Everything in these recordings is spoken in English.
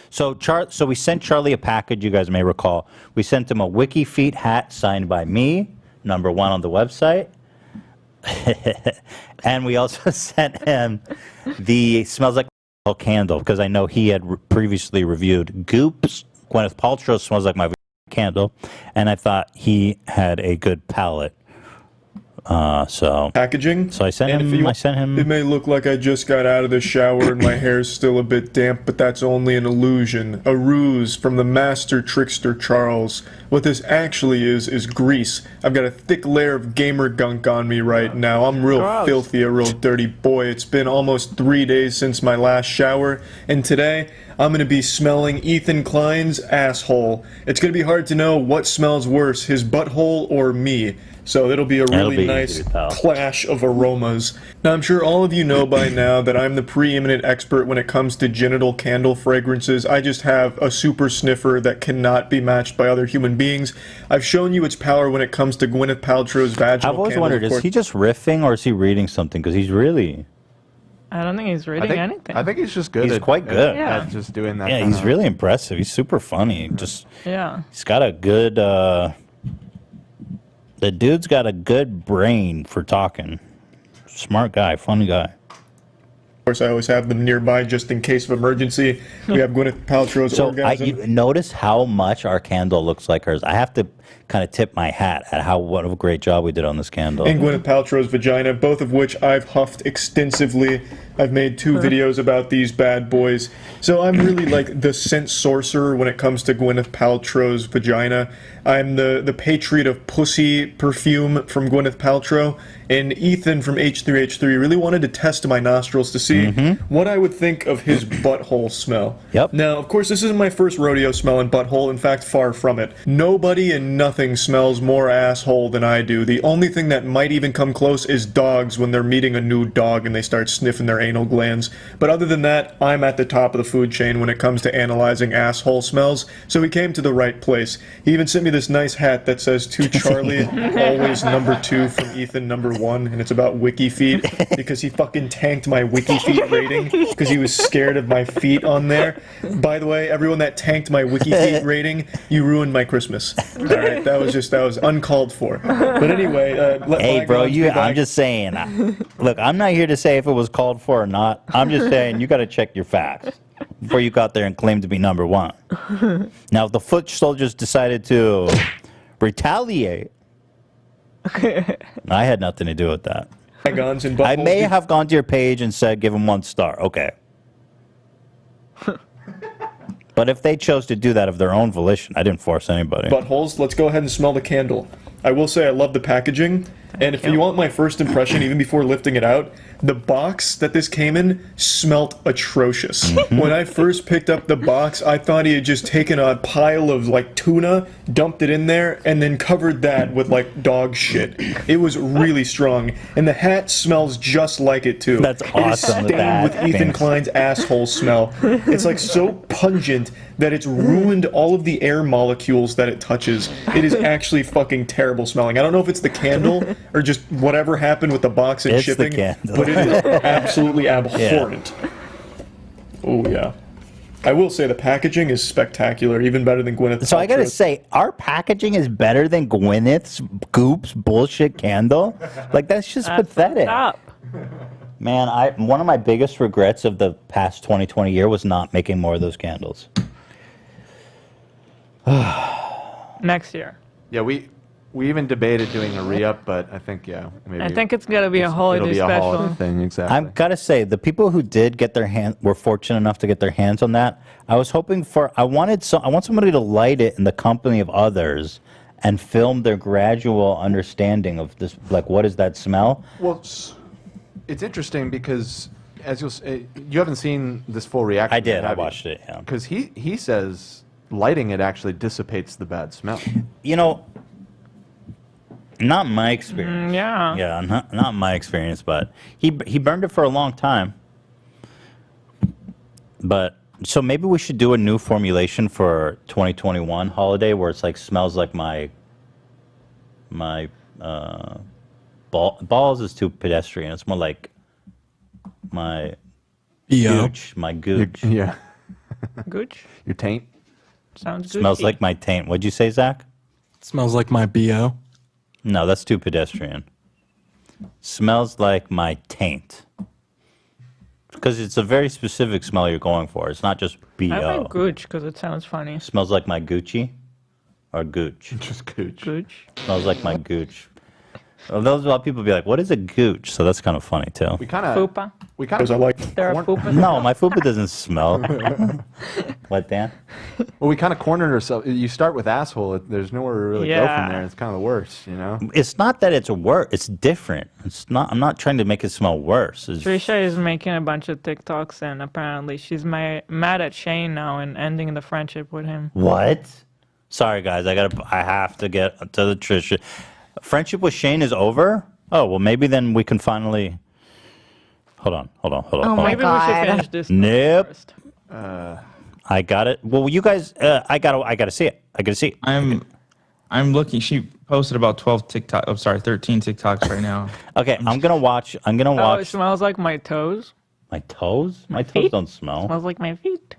So we sent Charlie a package, you guys may recall. We sent him a Wiki Feet hat signed by me, #1 on the website. And we also sent him the Smells Like candle, because I know he had previously reviewed Goop's Gwyneth Paltrow Smells Like My candle, and I thought he had a good palate. So packaging. So I sent him. It may look like I just got out of the shower and my hair's still a bit damp, but that's only an illusion, a ruse from the master trickster Charles. What this actually is grease. I've got a thick layer of gamer gunk on me right now. I'm real filthy, a real dirty boy. It's been almost 3 days since my last shower, and today I'm gonna be smelling Ethan Klein's asshole. It's gonna be hard to know what smells worse, his butthole or me. So it'll be a really nice clash of aromas. Now I'm sure all of you know by now that I'm the preeminent expert when it comes to genital candle fragrances. I just have a super sniffer that cannot be matched by other human beings. I've shown you its power when it comes to Gwyneth Paltrow's vaginal I've always candle. wondered, is he just riffing or is he reading something? Because he's really... I don't think he's reading anything. I think he's just good. He's quite good at just doing that. Yeah, he's really impressive. He's super funny. Just he's got a good... the dude's got a good brain for talking. Smart guy, funny guy. Of course, I always have them nearby just in case of emergency. We have Gwyneth Paltrow's orgasm. You notice how much our candle looks like hers. I have to kind of tip my hat at what a great job we did on this candle. And Gwyneth Paltrow's vagina, both of which I've huffed extensively. I've made 2 videos about these bad boys. So I'm really like the scent sorcerer when it comes to Gwyneth Paltrow's vagina. I'm the patriot of pussy perfume from Gwyneth Paltrow. And Ethan from H3H3 really wanted to test my nostrils to see what I would think of his butthole smell. Yep. Now, of course, this isn't my first rodeo smelling butthole. In fact, far from it. Nobody and nothing smells more asshole than I do. The only thing that might even come close is dogs when they're meeting a new dog and they start sniffing their anal glands. But other than that, I'm at the top of the food chain when it comes to analyzing asshole smells. So he came to the right place. He even sent me this nice hat that says to Charlie, always #2 from Ethan #1, and it's about Wiki Feet because he fucking tanked my Wiki Feet rating because he was scared of my feet on there. By the way, everyone that tanked my Wiki Feet rating, you ruined my Christmas. All right, that was uncalled for. But anyway, hey bro, I'm just saying. Look, I'm not here to say if it was called for or not. I'm just saying you got to check your facts before you go out there and claim to be #1. Now, if the foot soldiers decided to retaliate, I had nothing to do with that. I may have gone to your page and said give him 1 star. Okay. But if they chose to do that of their own volition, I didn't force anybody. Buttholes, let's go ahead and smell the candle. I will say I love the packaging, and if you want my first impression, even before lifting it out, the box that this came in smelt atrocious. When I first picked up the box, I thought he had just taken a pile of like tuna, dumped it in there, and then covered that with like dog shit. It was really strong, and the hat smells just like it too. That's awesome. It is stained with Ethan Klein's asshole smell. It's like so pungent that it's ruined all of the air molecules that it touches. It is actually fucking terrible smelling. I don't know if it's the candle or just whatever happened with the box and shipping, but it is absolutely abhorrent. Oh yeah. I will say the packaging is spectacular, even better than Gwyneth. So I gotta say, our packaging is better than Gwyneth's Goop's bullshit candle. Like that's just pathetic. Man, one of my biggest regrets of the past 2020 year was not making more of those candles. Next year. Yeah, we even debated doing a re-up, but I think maybe. I think it's gonna be a holiday special. Holiday thing, exactly. I've got to say, the people who did get their were fortunate enough to get their hands on that. I was hoping for. I want somebody to light it in the company of others, and film their gradual understanding of this. Like, what is that smell? Well, it's interesting because as you haven't seen this full reaction. I did. I watched it. Yeah. Because he says lighting it actually dissipates the bad smell. You know. Not my experience. Yeah. Yeah, not my experience, but he burned it for a long time. But so maybe we should do a new formulation for 2021 holiday where it's like smells like my balls is too pedestrian. It's more like my gooch, my gooch. Yeah. Gooch? Your taint? Sounds good. Smells like my taint. What'd you say, Zach? Smells like my BO. No, that's too pedestrian. Smells like my taint. Because it's a very specific smell you're going for. It's not just B.O. I like Gooch because it sounds funny. Smells like my Gucci or Gooch? Just Gooch. Gooch. Smells like my Gooch. Well, those a lot of people be like, what is a Gooch? So that's kind of funny, too. We kind of... Fupa. We kind Because I of... like There are fupas. No, my fupa doesn't smell. What, Dan? Well, we kind of cornered ourselves. You start with asshole. There's nowhere to really go Yeah. from there. It's kind of the worst, you know? It's not that it's worse. It's different. It's not. I'm not trying to make it smell worse. It's, Trisha is making a bunch of TikToks, and apparently she's mad at Shane now and ending the friendship with him. what? Sorry, guys. I have to get to the Trisha. Friendship with Shane is over? Oh, well, maybe then we can finally... Hold on. Oh hold my on. Maybe we God. should finish this Nope. first. I got it. Well, you guys, I gotta see it. I gotta see it. I'm looking. She posted about 13 TikToks right now. Okay, I'm gonna watch. Oh, it watch smells like my toes. my toes. My toes feet? don't smell. Smells like my feet.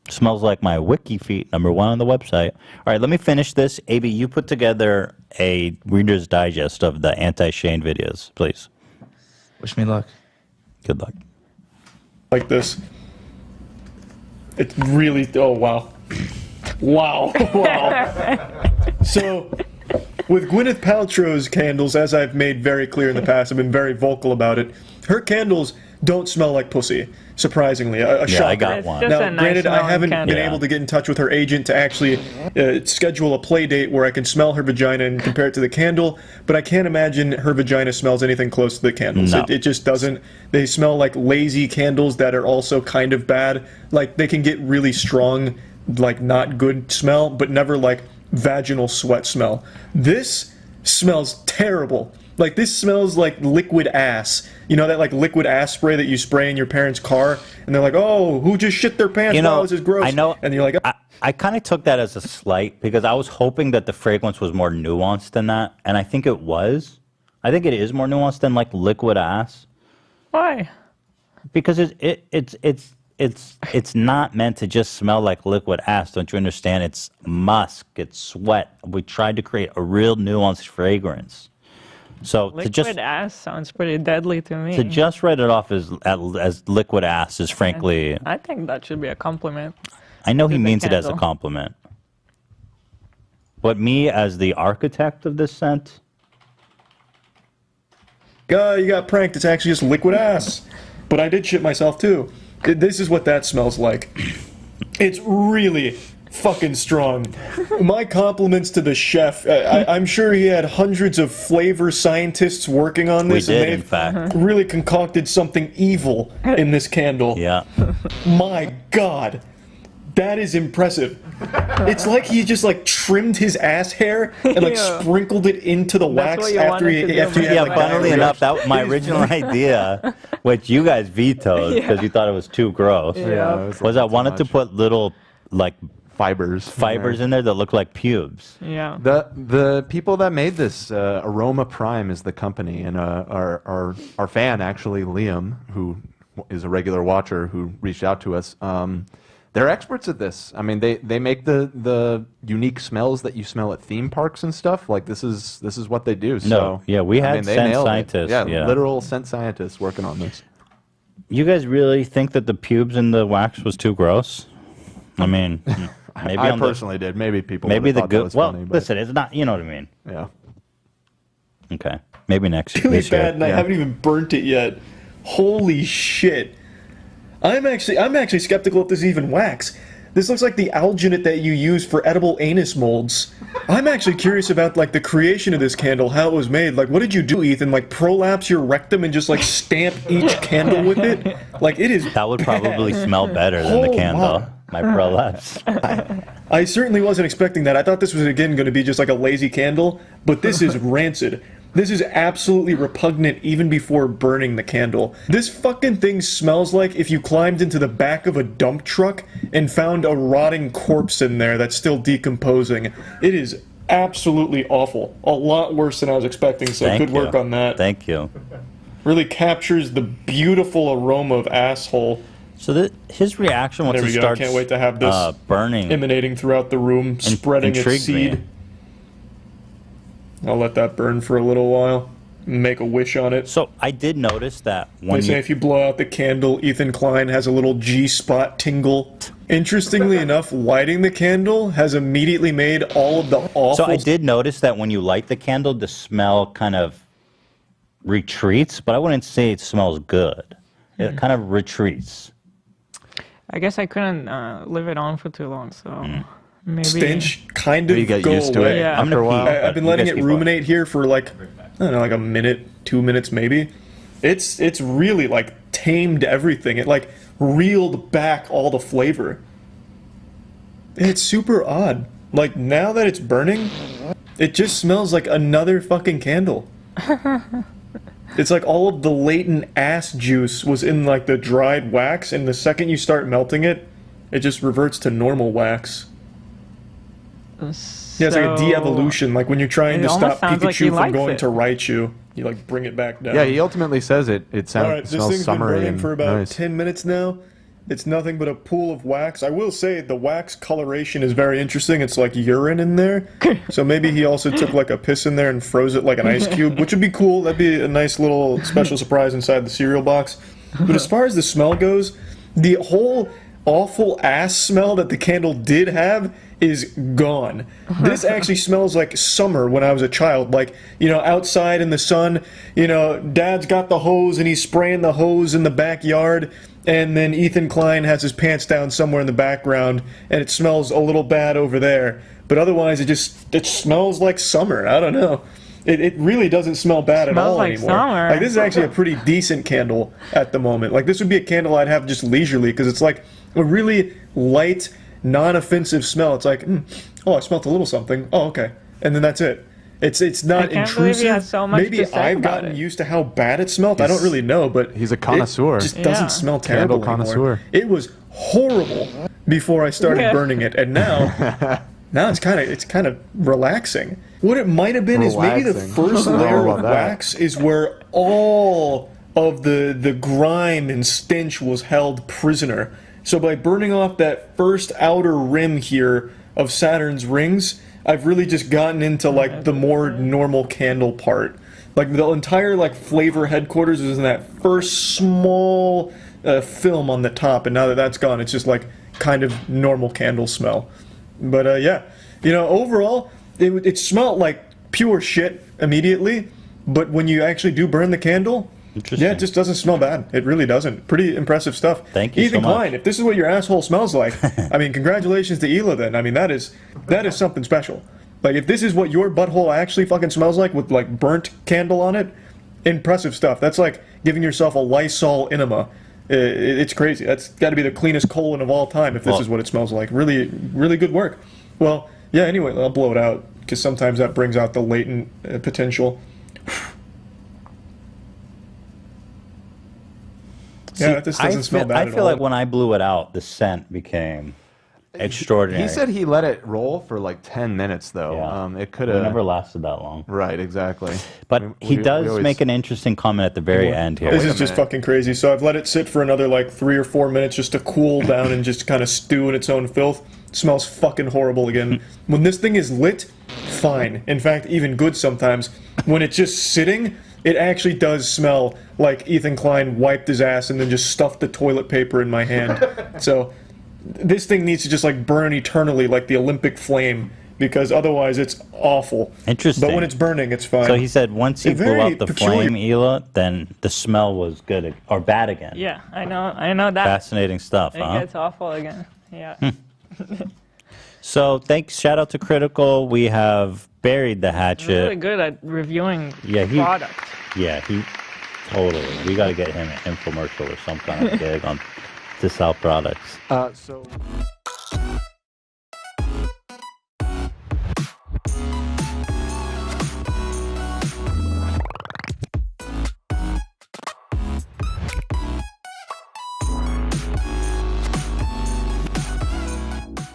Smells like my wiki feet. #1 on the website. All right, let me finish this. AB, you put together a Reader's Digest of the anti-Shane videos, please. Wish me luck. Good luck. like this. It's really, oh wow. Wow. So, with Gwyneth Paltrow's candles, as I've made very clear in the past, I've been very vocal about it, her candles don't smell like pussy, surprisingly. A shocker. I got It's one. just Now, a nice granted, I smelling haven't candle. been able to get in touch with her agent to actually schedule a play date where I can smell her vagina and compare it to the candle, but I can't imagine her vagina smells anything close to the candles. No. It just doesn't. They smell like lazy candles that are also kind of bad. Like, they can get really strong, like, not good smell, but never, like, vaginal sweat smell. This smells terrible. Like, this smells like liquid ass. You know that, like, liquid ass spray that you spray in your parents' car? And they're like, oh, who just shit their pants? You know, Wow, this is gross. I know. And you're like, oh. I kind of took that as a slight because I was hoping that the fragrance was more nuanced than that, and I think it was. I think it is more nuanced than like liquid ass Why? because it's not meant to just smell like liquid ass. Don't you understand? It's musk. It's sweat. We tried to create a real nuanced fragrance. So Liquid ass sounds pretty deadly to me. to just write it off as liquid ass is frankly. I think that should be a compliment. I know he the means it as a candle. compliment. But me as the architect of this scent, You got pranked. It's actually just liquid ass. But I did shit myself, too. This is what that smells like. It's really fucking strong. My compliments to the chef. I'm sure he had hundreds of flavor scientists working on we this. did and in they've fact. really concocted something evil in this candle. Yeah. My God. That is impressive. It's like he just like trimmed his ass hair and like Yeah. sprinkled it into the That's wax what you after wanted he to do, after he man. had Yeah, like funnily diarrhea. enough, that was my original idea, which you guys vetoed because you thought it was too gross. Yeah. it Was I wanted to put little like fibers. fibers in there that look like pubes. Yeah. The people that made this, Aroma Prime is the company, and our fan actually, Liam, who is a regular watcher, who reached out to us. They're experts at this. I mean, they make the unique smells that you smell at theme parks and stuff. Like this is what they do. So yeah, we had they scent nailed it. scientists, Yeah, yeah. literal scent scientists working on this. You guys really think that the pubes in the wax was too gross? I mean, maybe I on the- personally did. Maybe people. maybe would've the thought that good. was Well, funny, but listen, it's not. You know what I mean? yeah. Okay, maybe next year. Really this year. bad, and I Yeah. haven't even burnt it yet. Holy shit! I'm actually skeptical if this is even wax. This looks like the alginate that you use for edible anus molds. I'm actually curious about like the creation of this candle, how it was made. Like, what did you do, Ethan? Like, prolapse your rectum and just like stamp each candle with it? Like, it is. That would probably smell better than the Oh, candle. wow. My prolapse. I certainly wasn't expecting that. I thought this was again going to be just like a lazy candle, but this is rancid. This is absolutely repugnant even before burning the candle. This fucking thing smells like if you climbed into the back of a dump truck and found a rotting corpse in there that's still decomposing. It is absolutely awful. A lot worse than I was expecting, so Thank good you. work on that. Thank you. Really captures the beautiful aroma of asshole So his reaction once There we it go. starts Can't wait to have this burning. emanating throughout the room, spreading its intrigued seed. me. I'll let that burn for a little while. Make a wish on it. So I did notice that They when say you, if you blow out the candle, Ethan Klein has a little G-spot tingle. Interestingly enough, lighting the candle has immediately made all of the awful... so I did notice that when you light the candle, the smell kind of retreats, but I wouldn't say it smells good. It kind of retreats. I guess I couldn't leave it on for too long, so maybe. stench kind of You get go used to away. it Yeah. after a while. I've been You letting guys it keep ruminate here for like, I don't know, like a minute, 2 minutes maybe. It's really like tamed everything. It like reeled back all the flavor. It's super odd. Like now that it's burning, it just smells like another fucking candle. It's like all of the latent ass juice was in like the dried wax, and the second you start melting it, it just reverts to normal wax. Yeah, it's like a de-evolution. Like when you're trying It to almost stop sounds like Pikachu he from likes going it. to Raichu, you like bring it back down. Yeah, he ultimately says it. It sounds All right, this smells thing's been summery burning and for about nice. 10 minutes now. It's nothing but a pool of wax. I will say the wax coloration is very interesting. It's like urine in there. So maybe he also took like a piss in there and froze it like an ice cube, which would be cool. That'd be a nice little special surprise inside the cereal box. But as far as the smell goes, the whole awful ass smell that the candle did have is gone. This actually smells like summer when I was a child. Like, you know, outside in the sun, you know, Dad's got the hose and he's spraying the hose in the backyard, and then Ethan Klein has his pants down somewhere in the background, and it smells a little bad over there. But otherwise, it smells like summer. I don't know. It really doesn't smell bad at Smells all like anymore. summer. Like this is actually a pretty decent candle at the moment. Like this would be a candle I'd have just leisurely because it's like a really light, non-offensive smell. It's like, oh, I smelled a little something. Oh, okay, and then that's it. It's not I can't believe intrusive. he has so much Maybe to say I've about gotten it. used to how bad it smelled. I don't really know, but He's a connoisseur. It just doesn't Yeah. smell terrible Candle anymore. connoisseur. It was horrible before I started Yeah. burning it, and now it's kind of relaxing. What it might have been is maybe the Relaxing. first I don't know layer about of that. wax is where all of the grime and stench was held prisoner. So by burning off that first outer rim here of Saturn's rings, I've really just gotten into like the more normal candle part. Like the entire like flavor headquarters is in that first small film on the top, and now that that's gone, it's just like kind of normal candle smell. But yeah, you know, overall, it smelled like pure shit immediately. But when you actually do burn the candle, Interesting. yeah, it just doesn't smell bad. It really doesn't. Pretty impressive stuff. Thank you Ethan so much. Klein, if this is what your asshole smells like, I mean, congratulations to Hila then. I mean, that is something special. Like, if this is what your butthole actually fucking smells like with, like, burnt candle on it, impressive stuff. That's like giving yourself a Lysol enema. It's crazy. That's got to be the cleanest colon of all time if this Well- is what it smells like. Really, really good work. Well, yeah, anyway, I'll blow it out because sometimes that brings out the latent potential. Yeah, this doesn't smell bad I at feel all. like when I blew it out, the scent became extraordinary. He said he let it roll for like 10 minutes, though. Yeah. It could It have never lasted that long. Right, exactly. But he We does always- make an interesting comment at the very end here. This wait is a just minute. fucking crazy. So I've let it sit for another like 3 or 4 minutes just to cool down and just kind of stew in its own filth. It smells fucking horrible again. When this thing is lit, fine. In fact, even good sometimes. When it's just sitting, it actually does smell like Ethan Klein wiped his ass and then just stuffed the toilet paper in my hand. So this thing needs to just like burn eternally like the Olympic flame because otherwise it's awful. Interesting. But when it's burning, it's fine. So he said once he It's blew very up the peculiar. flame, Hila, then the smell was good or bad again. Yeah, I know that. Fascinating stuff, It huh? gets awful again. Yeah. So thanks, shout out to Critical. We have buried the He's really hatchet. good at reviewing Yeah, product. Yeah, he totally. We got to get him an infomercial or some kind of gig on to sell products. So